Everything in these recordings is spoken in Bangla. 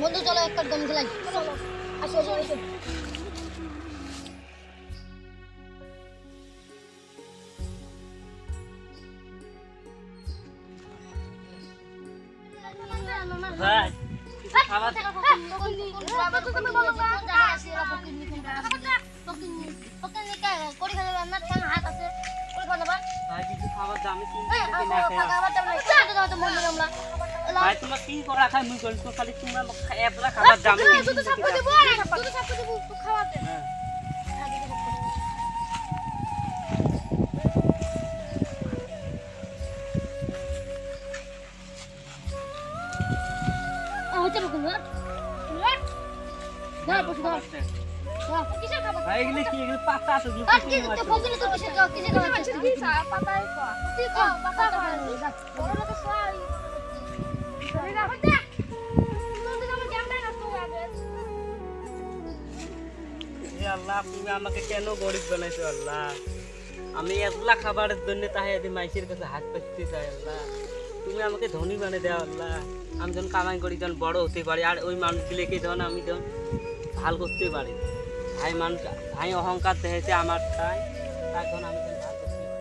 বন্ধু চলো একটা গেম খেলাই চলো আসো আসো আসো ভাই খাবার ভাই কিছু খাবার দামি ভাই তোমার কি করা খাই মুই করি তো খালি তোমরা একলা খাবার দামি ভাই এগুলো কি এগুলো পাতা আছে এগুলো আল্লাহ তুমি আমাকে কেন গরিব বানাইছো আল্লাহ আমি একলা খাবারের জন্য তাই আজ মাইসের কাছে হাত পাততে চাই আল্লাহ তুমি আমাকে ধনী বানিয়ে দাও আল্লাহ আমি যখন কামাই করি তখন বড় হতে পারি আর ওই মানুষগুলোকে যখন আমি যখন ভাল করতে পারি ভাই মানুষ ভাই অহংকার দেখেছে আমার তাই তখন আমি যখন ভাল করতে পারি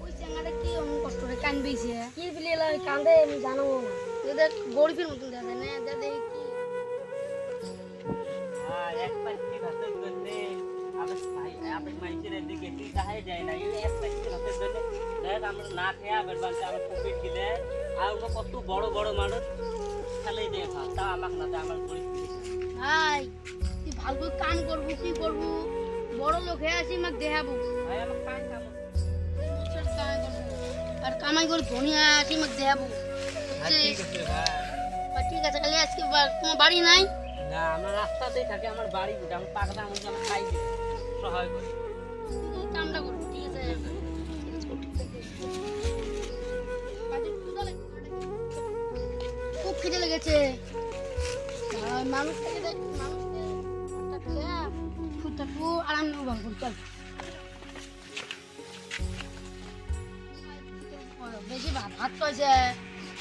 ওই চেঙ্গাটা কি অমন কষ্ট করে কানবেইছে কি বলি এলা কান্দে আমি জানো না এদের গরিবের মতন দেখা যায় না যা দেখি কি হ্যাঁ এক পাঁচটি ভাতের জন্য আবেশ ভাই আবেশ মাইসের এদিকে তুই তাহাই যায় না এই এক পাঁচটি ভাতের জন্য দেখ আমরা না খেয়ে আবার বানতে আমার পকেট গিলে আর ওগুলো কত বড় বড় মানুষ খালি দেয় ভাত তা আমাকে না দেয় আমার পরিস্থিতি ভাই তুই ভালো করে কাম করবো কি করবো বড় লোক হয়ে আসি আমাকে দেখাবো ভাই আমার কাজ খাবো আর কামাই করে ধনী হয়ে আসি আমাকে দেখাবো ঠিক আছে ভাই ঠিক আছে খালি আজকে তোমার বাড়ি নাই না আমরা রাস্তাতেই থাকি আমার বাড়ি গোটা আমার পাকড়া আমি যেন খাই দিই সহায় করি তুই কামটা করবি ঠিক আছে খুব খিদে লেগেছে মানুষ থেকে দেখ মানুষকে ফুটটা আরাম নেবো ভালো চল বেশি ভাত খাইছে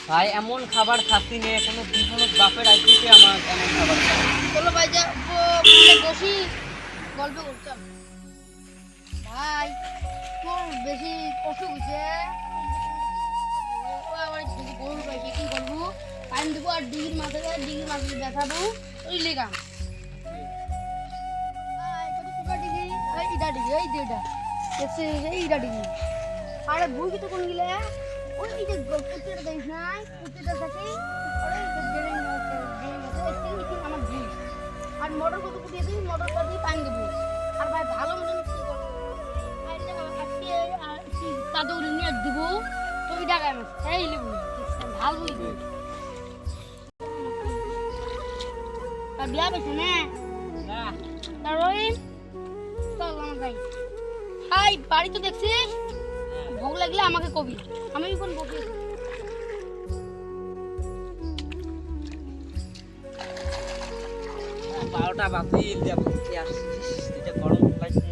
ভাই এমন খাবার খাচ্ছি নে কোনো জীবন বাপের আইতে আমার এমন খাবার খাই চলো ভাই যে বসি গল্প করতে ভাই তোর বেশি অসুখ হয়েছে গরু পাইছে কি করবো পানি দেবো আর ডিগির মাথায় দেখাবো ওই লেগা আরে ভুল কি তো কোন গিলে ওই যে কুত্তিটা দেখিস নাই কুত্তিটা থাকি আমার ভুল আর মোটর কত কুটিয়ে দিই মোটরটা দিয়ে পানি দেবো আর ভাই ভালো মতন কি করবো তাদের নিয়ে দিব তো ওই টাকা আমি এই লিবু ভালো বলি আর বিয়া পেয়েছে না তার ওই চল আমার ভাই হাই বাড়ি তো দেখছিস ভোগ লাগলে আমাকে কবি আমি কোন বকি 12টা বাতিল দেব কি আসছিস এটা গরম লাগছে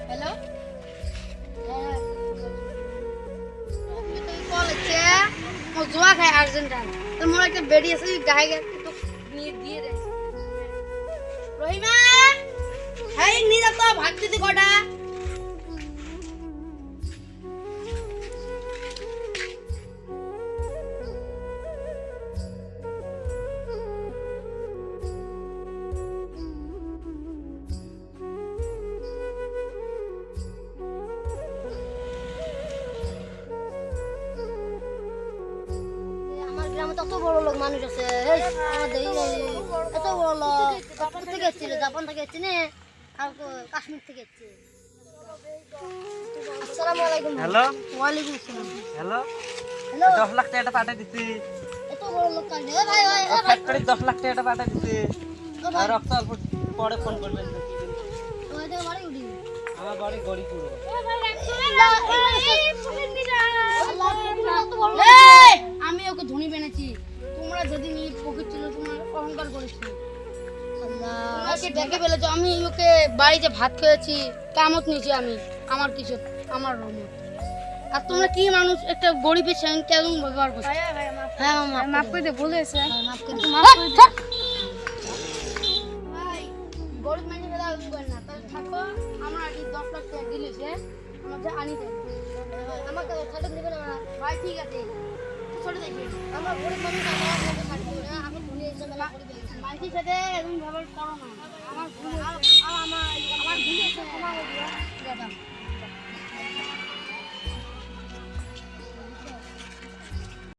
হ্যালো হ্যাঁ তুই কল আছে ও জোয়া খায় আর্জেন্টাইন তোর মোর একটা বেডি আছে গায়ে গায়ে তো নিয়ে দিয়ে দে রহিমা হ্যাঁ নিয়ে যা তো ভাত দিতে কটা কত বড় লোক মানুষ আছে আমাদের এত বড় লোক থেকে এসেছিল জাপান থেকে এসেছি না আর কাশ্মীর থেকে এসেছি আসসালামু আলাইকুম হ্যালো ওয়ালাইকুম আসসালাম হ্যালো হ্যালো 10 লাখ টাকা পাঠিয়ে দিছি এত বড় লোক কাজ ভাই ভাই ফ্যাক্টরি 10 লাখ টাকা পাঠিয়ে দিছি আর রক্ত অল্প পরে ফোন করবেন তোমাদের বাড়ি উঠি আমার বাড়ি গড়িপুর আমি ওকে ধনী বেনেছি তোমরা যেদিন এই পকেট ছিল ব্যবহার করেছি ওকে দেখে ফেলেছো। আমি ওকে বাড়িতে ভাত খেয়েছি, কামত নিয়েছি আমি, আমার কিছু, আমার রহমত। আর তোমরা কি মানুষ একটা গরিবের সঙ্গে কেমন ব্যবহার করছো? হ্যাঁ মাফ করে দে, ভুলে গেছে, মাফ করে দে, মাফ করে দে। ভাই গরিব মানুষের কথা বলবেন না, তাহলে থাকো। আমার আগে 10 লাখ টাকা দিলেছে, আমাকে আনি দেন। আমাকে ছোট দিবে না ভাই, ঠিক আছে ছোট দেখি। আমরা গরিব মানুষ, আমার ছাড় দিবে না, আমি ভুলে এসে মেলা করে দিই। মানুষের সাথে এরকম ব্যবহার করো না, আমার ভুল হয়েছে।